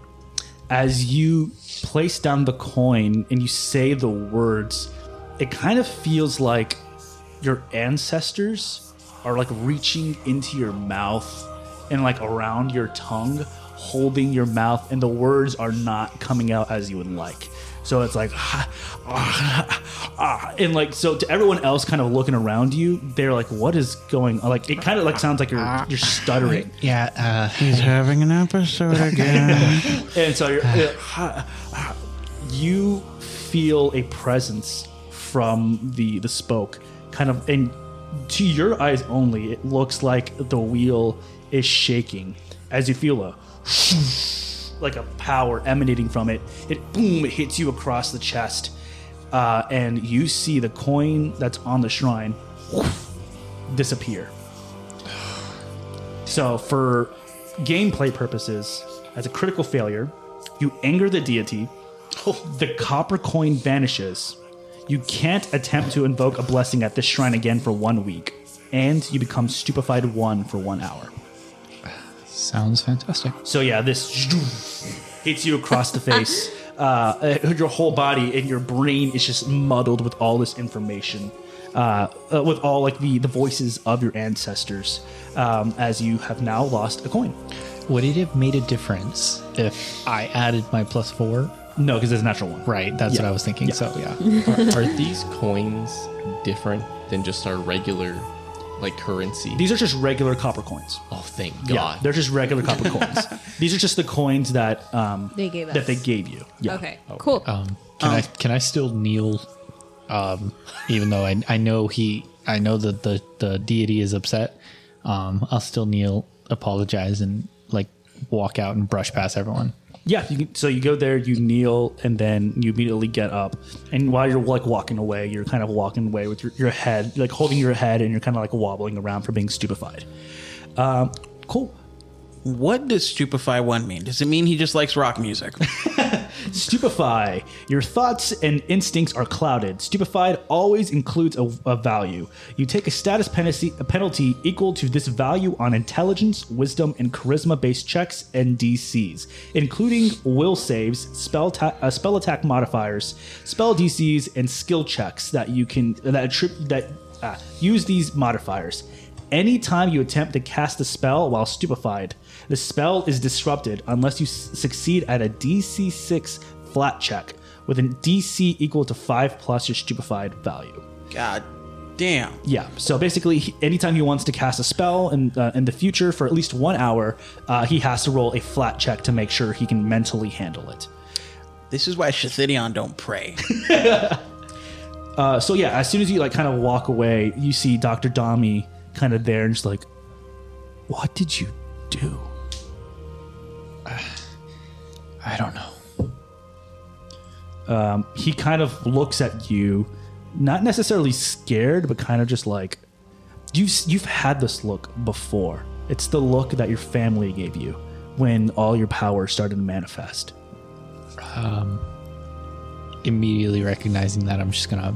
As you place down the coin and you say the words, it kind of feels like your ancestors are like reaching into your mouth and like around your tongue, holding your mouth, and the words are not coming out as you would like. So it's like, and like, so to everyone else kind of looking around you, they're like, what is going on? Like, it kind of like sounds like you're stuttering. Yeah. He's having an episode again. And so you feel a presence from the smoke kind of, and to your eyes only, it looks like the wheel is shaking as you feel like a power emanating from it. It hits you across the chest, and you see the coin that's on the shrine disappear. So for gameplay purposes, as a critical failure, you anger the deity, the copper coin vanishes, you can't attempt to invoke a blessing at this shrine again for 1 week, and you become stupefied 1 for 1 hour. Sounds fantastic. So yeah, this hits you across the face. Your whole body and your brain is just muddled with all this information, with all like the voices of your ancestors, as you have now lost a coin. Would it have made a difference if I added my +4? No, because it's a natural one. Right, that's what I was thinking. So yeah. Are these coins different than just our regular like currency? These are just regular copper coins. Oh, thank Yeah, God. they're just regular copper coins. These are just the coins that They gave us. that they gave you. Yeah. Okay, cool. Can I still kneel? Even though I know that the deity is upset, I'll still kneel, apologize, and like walk out and brush past everyone. Yeah, so you go there, you kneel, and then you immediately get up. And while you're like walking away, you're kind of walking away with your head, like holding your head, and you're kind of like wobbling around for being stupefied. Cool. What does stupefy 1 mean? Does it mean he just likes rock music? Stupefy. Your thoughts and instincts are clouded. Stupefied always includes a value. You take a status penalty equal to this value on intelligence, wisdom, and charisma-based checks and DCs, including will saves, spell attack modifiers, spell DCs, and skill checks that use these modifiers. Anytime you attempt to cast a spell while stupefied, the spell is disrupted unless you succeed at a DC 6 flat check with a DC equal to 5 plus your stupefied value. God damn. Yeah, so basically, anytime he wants to cast a spell in the future for at least 1 hour, he has to roll a flat check to make sure he can mentally handle it. This is why Shithidion don't pray. So yeah, as soon as you like kind of walk away, you see Dr. Dami kind of there and just like, what did you do? I don't know. He kind of looks at you, not necessarily scared, but kind of just like, you've had this look before. It's the look that your family gave you when all your power started to manifest. Immediately recognizing that, I'm just gonna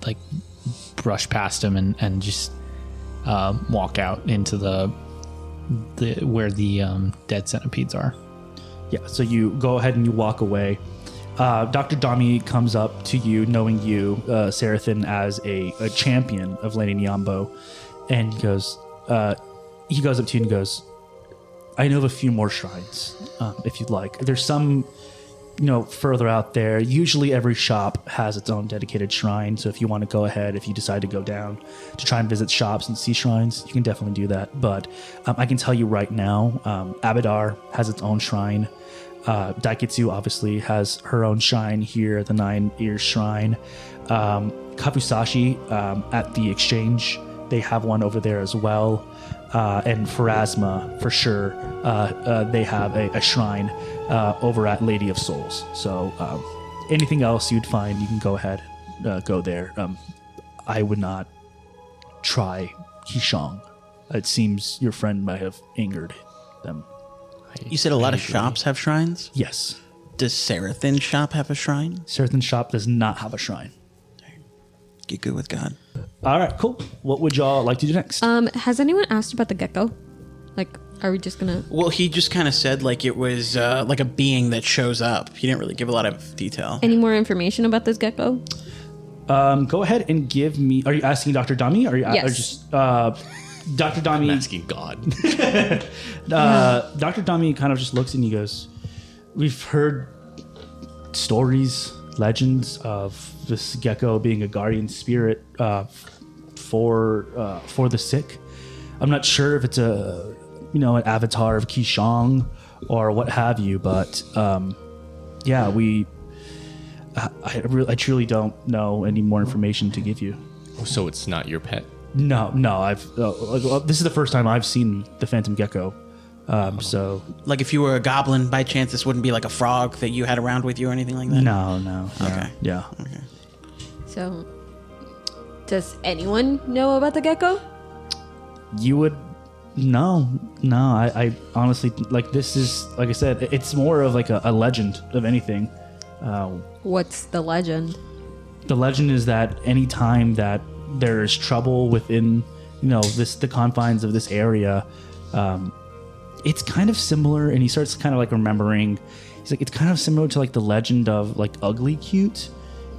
like brush past him and just walk out into the where the dead centipedes are. Yeah, so you go ahead and you walk away. Dr. Dami comes up to you, knowing you, Sarathan, as a champion of Lady Nyambo, and he goes up to you and goes, I know of a few more shrines, if you'd like. There's some, further out there. Usually every shop has its own dedicated shrine, so if you want to go ahead, if you decide to go down to try and visit shops and see shrines, you can definitely do that. But I can tell you right now, Abadar has its own shrine. Daikitsu obviously has her own shrine here at the 9 Ears Shrine. Kafusashi at the Exchange, they have one over there as well. And Pharasma, for sure, they have a shrine over at Lady of Souls. So anything else you'd find, you can go ahead, go there. I would not try Hishang. It seems your friend might have angered them. You said a lot of shops have shrines? Yes. Does Sarathan's shop have a shrine? Sarathan's shop does not have a shrine. Get good with God. All right, cool. What would y'all like to do next? Has anyone asked about the gecko? Like, are we just gonna? Well, he just kind of said like it was like a being that shows up. He didn't really give a lot of detail. Any more information about this gecko? Go ahead and give me. Are you asking Dr. Dami? Or Yes. or just Dr. Dami? I'm asking God. Dr. Dami kind of just looks and he goes, "We've heard stories, legends of this gecko being a guardian spirit for the sick. I'm not sure if it's an avatar of Qishong or what have you, but I truly don't know any more information to give you. So it's not your pet. No. This is the first time I've seen the phantom gecko. So Like if you were a goblin, by chance, this wouldn't be like a frog that you had around with you or anything like that? no. Okay. Yeah. So, does anyone know about the gecko? You would no. I honestly this is like I said, it's more of like a legend of anything. What's the legend? The legend is that any time that there is trouble within the confines of this area, it's kind of similar. And he starts kind of like remembering. He's like, it's kind of similar to like the legend of like Ugly Cute.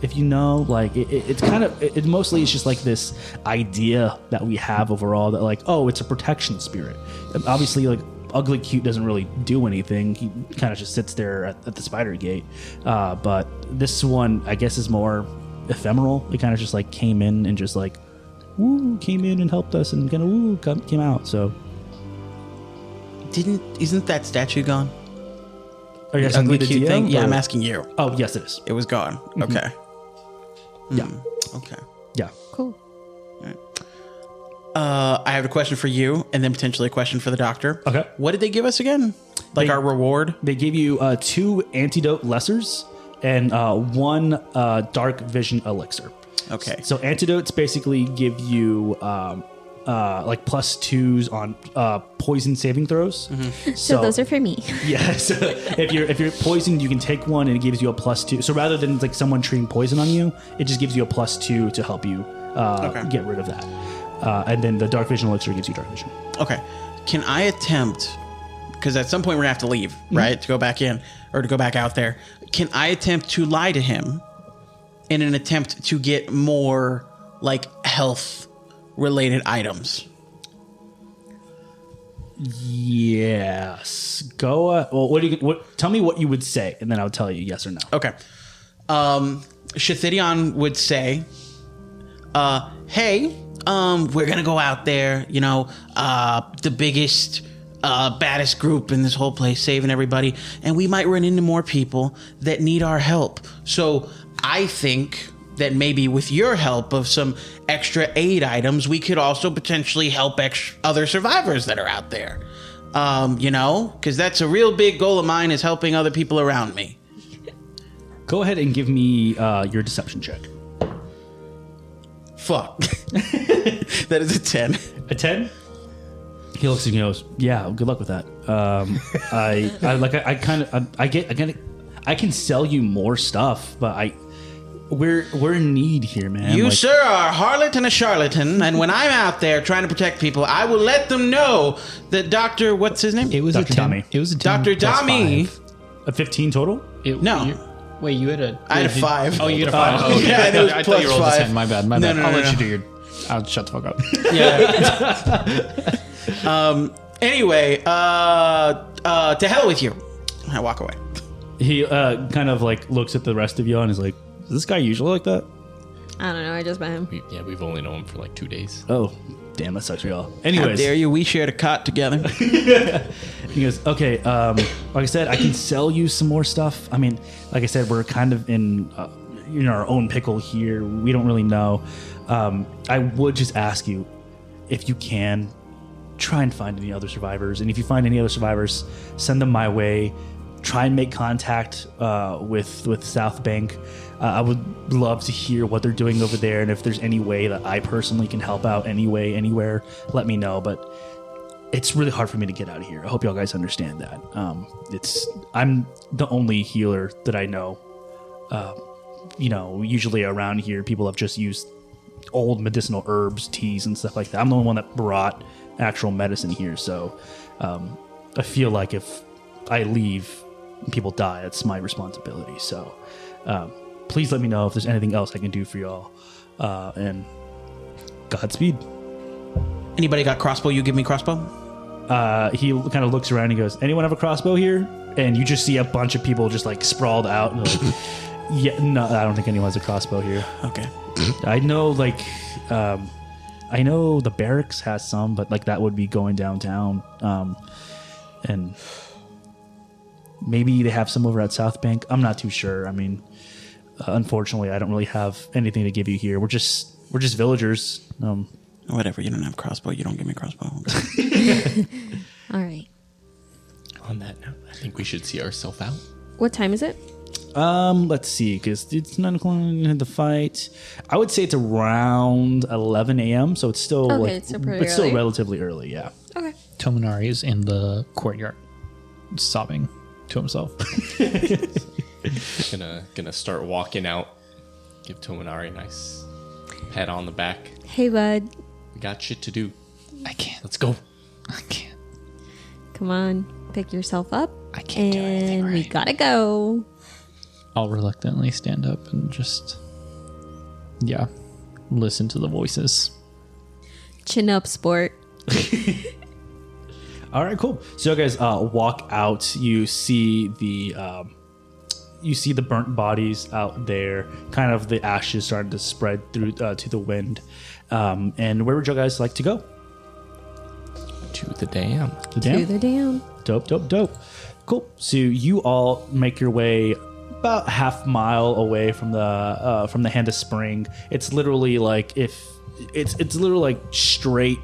If you know, like it's kind of it mostly is just like this idea that we have overall that like, oh, it's a protection spirit. Obviously, like Ugly Cute doesn't really do anything. He kind of just sits there at the spider gate. But this one, I guess, is more ephemeral. It kind of just like came in and just like, came in and helped us and kind of came out. So, Isn't that statue gone? are you The asking me Ugly the Cute DM, thing? Yeah, or- I'm asking you. Oh, yes, it is. It was gone. Okay. Yeah, Okay. yeah. Cool. I have a question for you, and then potentially a question for the doctor. Okay. What did they give us again? Like They- our reward? They gave you 2 antidote lessers and 1 dark vision elixir. Okay. So antidotes basically give you like +2s on poison saving throws. So those are for me. Yes. if you're poisoned, you can take one and it gives you a +2. So rather than like someone treating poison on you, it just gives you a +2 to help you get rid of that. And then the dark vision elixir gives you dark vision. Okay. Can I attempt, because at some point we're going to have to leave, right? To go back in or to go back out there. Can I attempt to lie to him in an attempt to get more like health related items? Yes. Go. Well, tell me what you would say, and then I'll tell you yes or no. Okay. Shithidion would say, hey, we're gonna go out there, the biggest, baddest group in this whole place, saving everybody, and we might run into more people that need our help. So I think that maybe with your help of some extra aid items, we could also potentially help other survivors that are out there. Because that's a real big goal of mine, is helping other people around me. Go ahead and give me your deception check. Fuck. That is a 10. A 10? He looks and goes, "Yeah, good luck with that." I can sell you more stuff, but we're in need here, man. You, Like, sir, are a harlot and a charlatan, and when I'm out there trying to protect people, I will let them know that Dr. What's his name? It was Dr. a 10. Dami. It was a 10 Dr. plus Dami. 5. a 15 total. No. Wait, you had a... I had a 5. Oh, you had a 5. Oh, yeah, yeah. and it was I thought you plus rolled a 5. 10. My bad. No, I'll no, let no. you do your... I'll shut the fuck up. Anyway, to hell with you. I walk away. He kind of like looks at the rest of you and is like, "Is this guy usually like that?" I don't know. I just met him. We've only known him for like 2 days. Oh, damn, that sucks for y'all. How Anyways, dare you? We shared a cot together. he goes, "Okay, like I said, I can sell you some more stuff. I mean, like I said, we're kind of in our own pickle here. We don't really know. I would just ask you, if you can, try and find any other survivors. And if you find any other survivors, send them my way. Try and make contact with South Bank. I would love to hear what they're doing over there, and if there's any way that I personally can help out anywhere, let me know. But it's really hard for me to get out of here. I hope y'all guys understand that. I'm the only healer that I know. Usually around here, people have just used old medicinal herbs, teas, and stuff like that. I'm the only one that brought actual medicine here, so I feel like if I leave and people die, it's my responsibility. So please let me know if there's anything else I can do for y'all, and Godspeed. Anybody got crossbow? You give me crossbow? He kind of looks around and he goes, "Anyone have a crossbow here?" and you just see a bunch of people just like sprawled out. And like, yeah, no, I don't think anyone has a crossbow here. Okay. I know, like, I know the barracks has some, but like that would be going downtown, and maybe they have some over at South Bank. I'm not too sure. I mean, unfortunately, I don't really have anything to give you here. We're just villagers. Whatever. You don't have crossbow. You don't give me crossbow. All right. On that note, I think we should see ourselves out. What time is it? Let's see, because it's 9 o'clock. The fight. I would say it's around 11 a.m. So it's still Okay, it's still pretty it's still early. relatively early. Yeah. Okay. Tominari is in the courtyard, sobbing to himself. Gonna start walking out. Give Tominari a nice pat on the back. Hey, bud. We got shit to do. I can't. Let's go. I can't. Come on. Pick yourself up. I can't do anything And we right. gotta go. I'll reluctantly stand up and just, listen to the voices. Chin up, sport. All right, cool. So you guys walk out. You see the burnt bodies out there. Kind of the ashes starting to spread through to the wind. And where would you guys like to go? To the dam. The dam. To the dam. Dope. Cool. So you all make your way about half mile away from the Hand of Spring. It's literally like it's literally like straight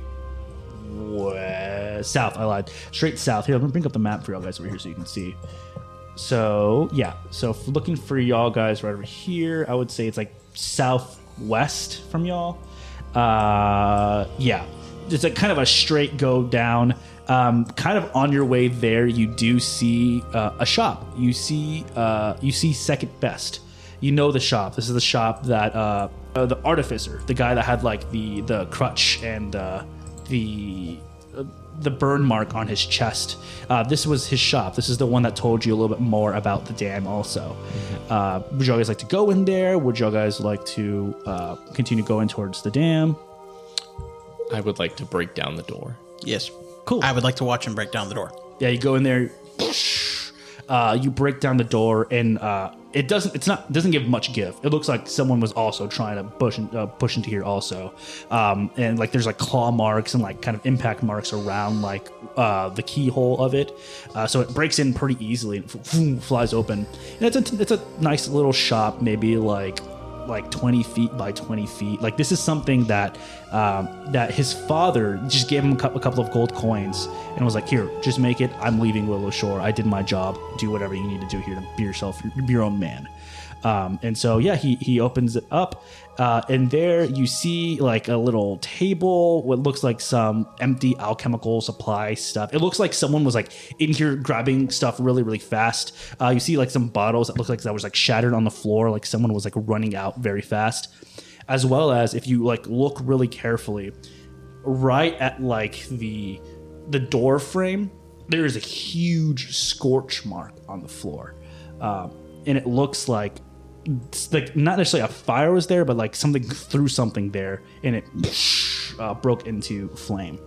south. I lied. Straight south. Here, I'm gonna bring up the map for y'all guys over here so you can see. So yeah. So looking for y'all guys right over here, I would say it's like southwest from y'all. Yeah. It's a kind of a straight go down. Kind of on your way there, you do see a shop. You see Second Best. You know the shop. This is the shop that the artificer, the guy that had like the crutch and the burn mark on his chest. This was his shop. This is the one that told you a little bit more about the dam. Also, would y'all guys like to go in there? Would y'all guys like to continue going towards the dam? I would like to break down the door. Yes. Cool. I would like to watch him break down the door. Yeah, you go in there. You break down the door, and it doesn't give much give. It looks like someone was also trying to push into here also, and like there's like claw marks and like kind of impact marks around like the keyhole of it. So it breaks in pretty easily and flies open. And it's a nice little shop, maybe like 20 feet by 20 feet. Like this is something that that his father just gave him a couple of gold coins and was like, here, just make it. I'm leaving Willow Shore. I did my job. Do whatever you need to do here to be yourself, be your own man. And so, yeah, he opens it up. And there you see like a little table, what looks like some empty alchemical supply stuff. It looks like someone was like in here grabbing stuff really, really fast. You see like some bottles that look like that was like shattered on the floor. Like someone was like running out very fast. As well as if you like look really carefully, right at like the door frame, there is a huge scorch mark on the floor. And it looks like it's like not necessarily a fire was there, but like something threw something there and it broke into flame.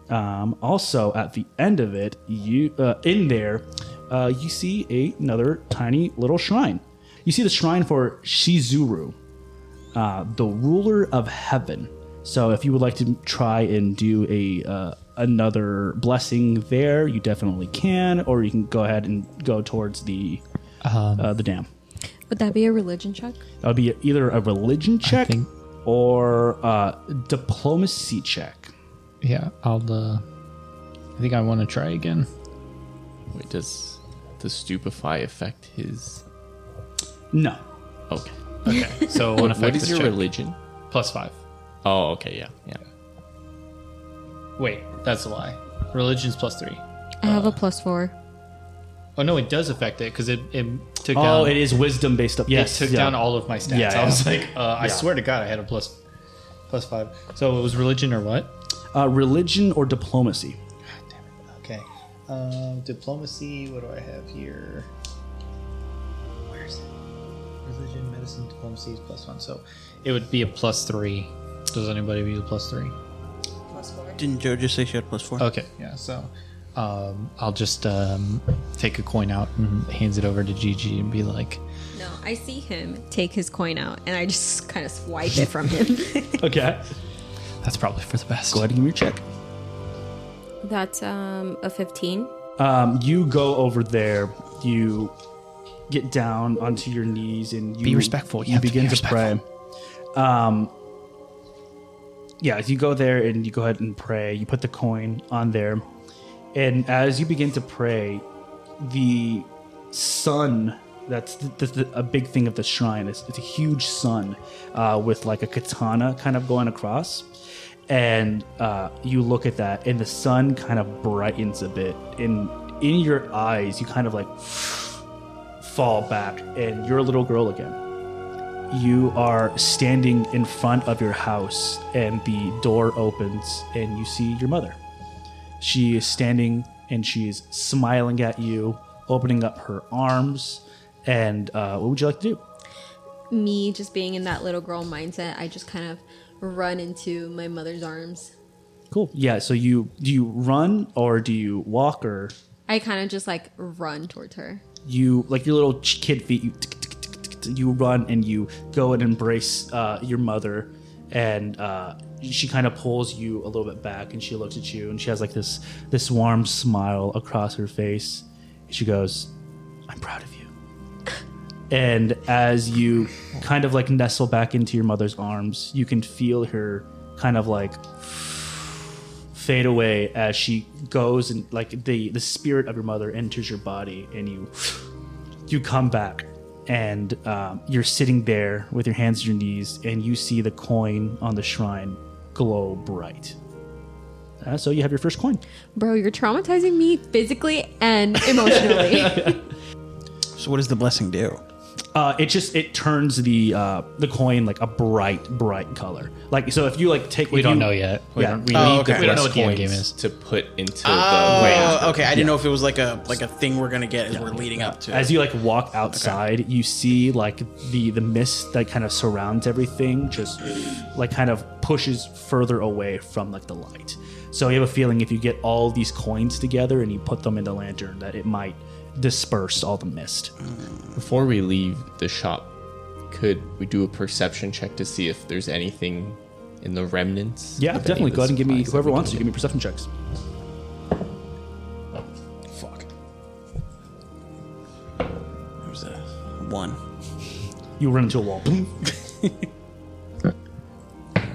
Also at the end of it, you in there, you see another tiny little shrine. You see the shrine for Shizuru, the ruler of heaven. So if you would like to try and do another blessing there, you definitely can, or you can go ahead and go towards the dam. Would that be a religion check? That would be either a religion check think- or a diplomacy check. Yeah, I think I want to try again. Wait, does the stupefy affect his? No. Okay. Okay, so on What is your religion? +5. Oh, okay, yeah. Wait, that's a lie. Religion's +3. I have a +4. Oh no, it does affect it because it took Oh, down. it is wisdom based up. Yes, It took down all of my stats. Yeah, I was yeah. like, I swear to God, I had a +5. So it was religion or what? Religion or diplomacy. Okay. Diplomacy. What do I have here? Where is it? Religion, medicine, diplomacy is +1. So it would be a +3. Does anybody have a +3? Didn't Joe just say she had +4? Okay. Yeah. So I'll just take a coin out and hands it over to Gigi and be like, No, I see him take his coin out, and I just kind of swipe it from him. Okay. that's probably for the best. Go ahead and give me a check. That's a 15. You go over there. You get down onto your knees and you Be respectful. You You have to begin be to pray. Yeah, you go there and you go ahead and pray. You put the coin on there, and as you begin to pray, the sun. That's a big thing of the shrine. It's a huge sun with like a katana kind of going across. And you look at that, and the sun kind of brightens a bit. And in your eyes, you kind of like fall back, and you're a little girl again. You are standing in front of your house, and the door opens, and you see your mother. She is standing, and she's smiling at you, opening up her arms. And what would you like to do? Me just being in that little girl mindset, I just kind of run into my mother's arms. Cool. Yeah. So do you run or do you walk, or I kind of just like run towards her. you like your little kid feet? You run and you go and embrace your mother, and she kind of pulls you a little bit back, and she looks at you, and she has like this warm smile across her face. She goes, "I'm proud of you." And as you kind of like nestle back into your mother's arms, you can feel her kind of like fade away as she goes, and like the spirit of your mother enters your body, and you come back, and you're sitting there with your hands on your knees, and you see the coin on the shrine glow bright. So you have your first coin. Bro, you're traumatizing me physically and emotionally. So what does the blessing do? It turns the coin like a bright color. Like, so if you like take, We don't know yet. We Yeah. don't, we Oh, need okay. the We don't know blessed what the end coins game is to put into Oh, the okay. I didn't know if it was like a thing we're gonna get as we're leading up to. As you like walk outside, you see like the mist that kind of surrounds everything just like kind of pushes further away from like the light. So you have a feeling if you get all these coins together and you put them in the lantern, that it might disperse all the mist. Before we leave the shop, could we do a perception check to see if there's anything in the remnants? Yeah, of any definitely. of Go the ahead and give me, supplies that whoever we wants can to, give me perception checks. Fuck. There's a 1. You run into a wall.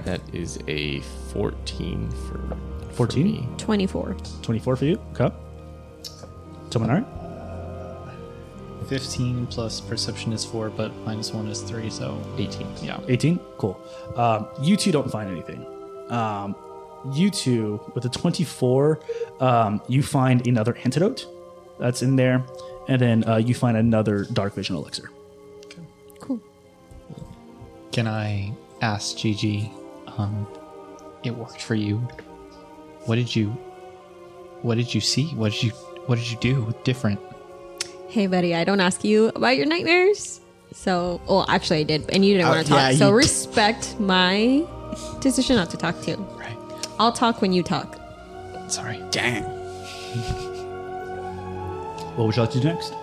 That is a 14 for 14? me. 24. 24 for you. Okay. Tominari? 15 plus perception is 4, but -1 is 3, so 18. yeah. 18? Cool. You two don't find anything. You two, with a 24, you find another antidote that's in there, and then you find another dark vision elixir. Cool. Can I ask Gigi, it worked for you. What did you see? What did you do different? Hey, buddy, I don't ask you about your nightmares. So, well, actually, I did, and you didn't want to talk. yeah, so you- respect my decision not to talk to you. Right. I'll talk when you talk. Sorry. Dang. What would you like to do next?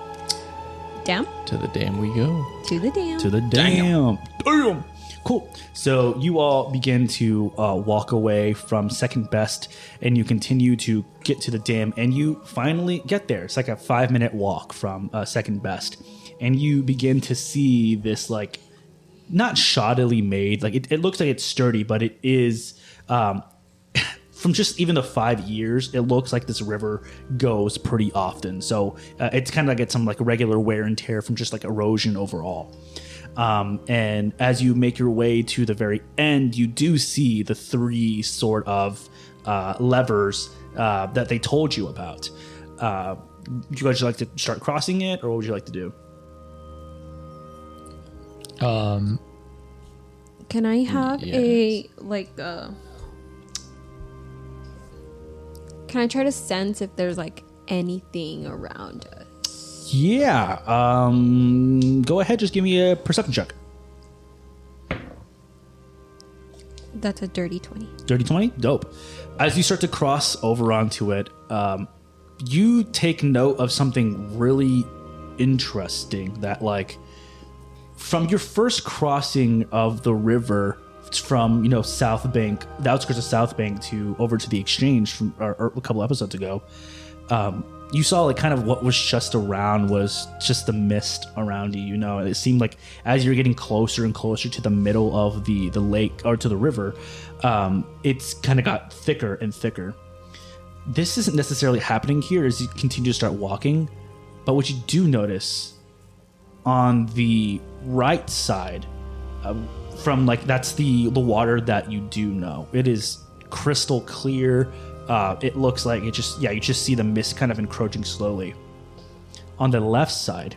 Down To the dam we go. to the dam. To the dam. Damn. Cool. So you all begin to walk away from second best, and you continue to get to the dam, and you finally get there. It's like a 5-minute walk from second best, and you begin to see this like not shoddily made. Like it looks like it's sturdy, but it is. From just even the 5 years, it looks like this river goes pretty often. So it's kind of like it's some like regular wear and tear from just like erosion overall. And as you make your way to the very end, you do see the 3 sort of levers that they told you about. Would you guys like to start crossing it, or what would you like to do? Can I have a like? Can I try to sense if there's like anything around us? Yeah. Go ahead. Just give me a perception check. That's a dirty 20. Dirty 20? Dope. As you start to cross over onto it, you take note of something really interesting that, like, from your first crossing of the river from, South Bank, the outskirts of South Bank to over to the exchange from or a couple episodes ago, you saw like kind of what was just around was just the mist around you, and it seemed like as you're getting closer and closer to the middle of the lake or to the river, it's kind of got thicker and thicker. This isn't necessarily happening here as you continue to start walking, but what you do notice on the right side, from like that's the water that you do know. It is crystal clear. It looks like you just see the mist kind of encroaching slowly. On the left side,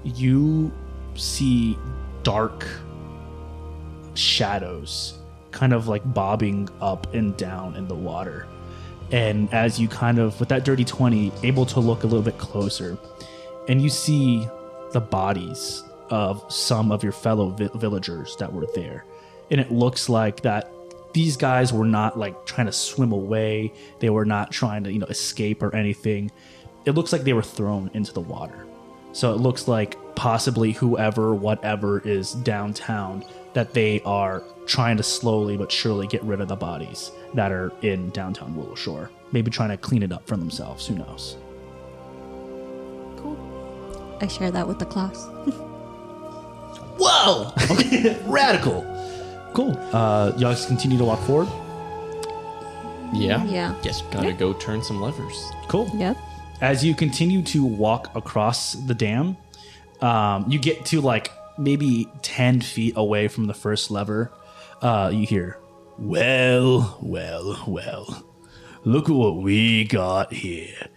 you see dark shadows kind of like bobbing up and down in the water. And as you kind of, with that dirty 20, able to look a little bit closer, and you see the bodies of some of your fellow villagers that were there. And it looks like that these guys were not like trying to swim away. They were not trying to, escape or anything. It looks like they were thrown into the water. So it looks like possibly whatever is downtown, that they are trying to slowly but surely get rid of the bodies that are in downtown Willow Shore. Maybe trying to clean it up for themselves. Who knows? Cool. I share that with the class. Whoa! Okay. Radical. Cool. Y'all just continue to walk forward. Yeah. Yeah. Guess gotta go turn some levers. Cool. Yep. As you continue to walk across the dam, you get to like maybe 10 feet away from the first lever. You hear, well, look at what we got here.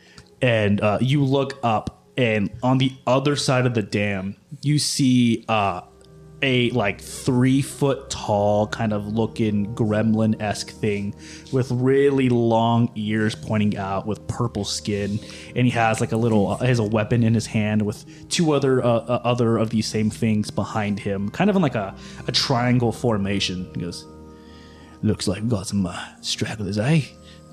And you look up, and on the other side of the dam, you see a like 3 foot tall kind of looking gremlin-esque thing with really long ears pointing out with purple skin, and he has like a weapon in his hand with 2 other of these same things behind him, kind of in like a triangle formation. He goes, looks like we got some stragglers, eh?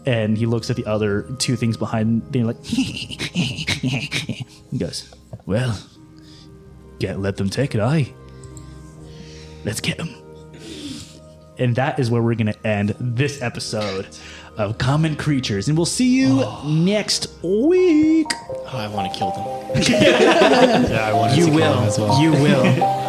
And he looks at the other 2 things behind him, like he goes, well, can't let them take it, eh? Let's get them. And that is where we're going to end this episode of Common Creatures. And we'll see you next week. Oh, I want to kill them. Yeah, I wanted to kill him as well. You will.